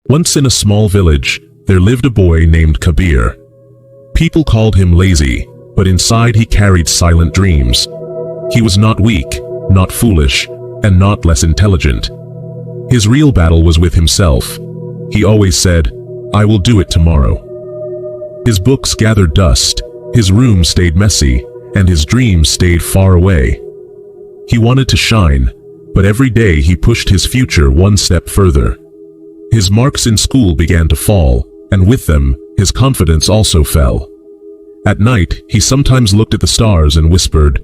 Once in a small village, there lived a boy named Kabir. People called him lazy, but inside he carried silent dreams. He was not weak, not foolish, and not less intelligent. His real battle was with himself. He always said, "I will do it tomorrow." His books gathered dust, his room stayed messy, and his dreams stayed far away. He wanted to shine, but every day he pushed his future one step further. His marks in school began to fall, and with them, his confidence also fell. At night, he sometimes looked at the stars and whispered,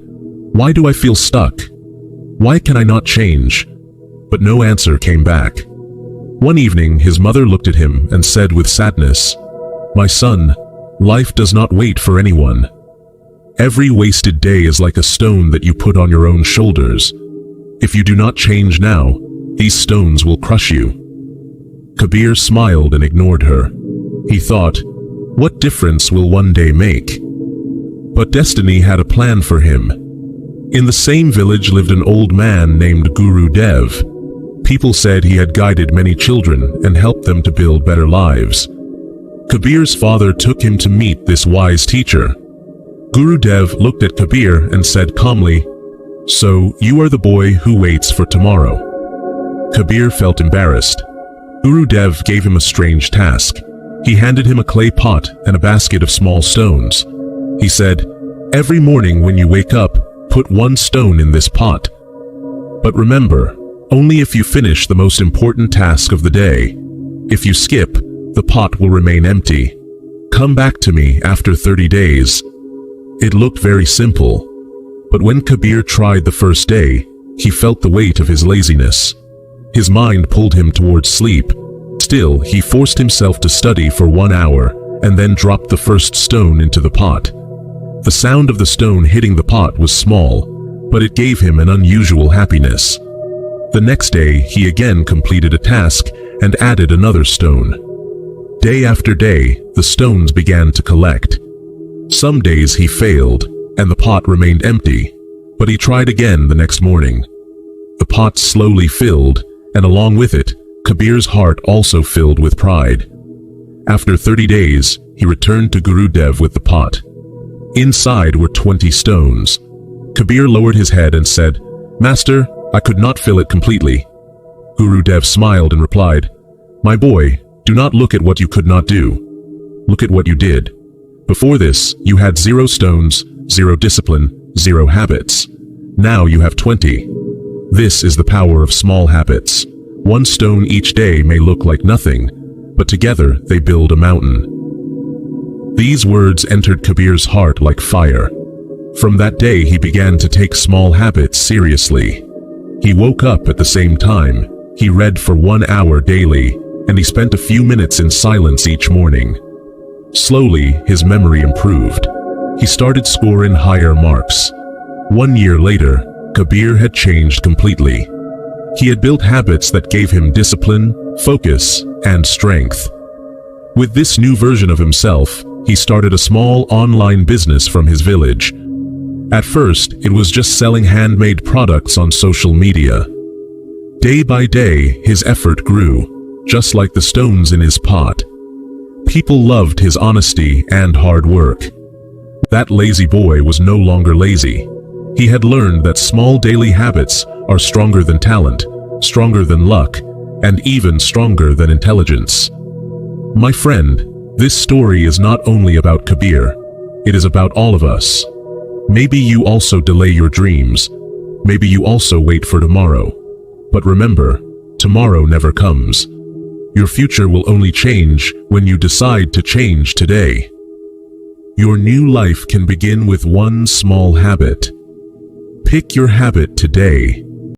"Why do I feel stuck? Why can I not change?" But no answer came back. One evening, his mother looked at him and said with sadness, "My son, life does not wait for anyone. Every wasted day is like a stone that you put on your own shoulders. If you do not change now, these stones will crush you." Kabir smiled and ignored her. He thought, what difference will one day make? But destiny had a plan for him. In the same village lived an old man named Guru Dev. People said he had guided many children and helped them to build better lives. Kabir's father took him to meet this wise teacher. Guru Dev looked at Kabir and said calmly, "So you are the boy who waits for tomorrow." Kabir felt embarrassed. Guru Dev gave him a strange task. He handed him a clay pot and a basket of small stones. He said, "Every morning when you wake up, put one stone in this pot. But remember, only if you finish the most important task of the day. If you skip, the pot will remain empty. Come back to me after 30 days. It looked very simple, but when Kabir tried the first day, he felt the weight of his laziness. His mind pulled him towards sleep. Still, he forced himself to study for 1 hour and then dropped the first stone into the pot. The sound of the stone hitting the pot was small, but it gave him an unusual happiness. The next day, he again completed a task and added another stone. Day after day, the stones began to collect. Some days he failed, and the pot remained empty, but he tried again the next morning. The pot slowly filled, and along with it, Kabir's heart also filled with pride. After 30 days, he returned to Guru Dev with the pot. Inside were 20 stones. Kabir lowered his head and said, "Master, I could not fill it completely." Guru Dev smiled and replied, "My boy, do not look at what you could not do. Look at what you did. Before this, you had 0 stones, 0 discipline, 0 habits. Now you have 20. This is the power of small habits. One stone each day may look like nothing, but together they build a mountain." These words entered Kabir's heart like fire. From that day he began to take small habits seriously. He woke up at the same time, he read for 1 hour daily, and he spent a few minutes in silence each morning. Slowly, his memory improved. He started scoring higher marks. 1 year later, Kabir had changed completely. He had built habits that gave him discipline, focus, and strength. With this new version of himself, he started a small online business from his village. At first, it was just selling handmade products on social media. Day by day, his effort grew, just like the stones in his pot. People loved his honesty and hard work. That lazy boy was no longer lazy. He had learned that small daily habits are stronger than talent, stronger than luck, and even stronger than intelligence. My friend, this story is not only about Kabir, it is about all of us. Maybe you also delay your dreams. Maybe you also wait for tomorrow. But remember, tomorrow never comes. Your future will only change when you decide to change today. Your new life can begin with one small habit. Pick your habit today.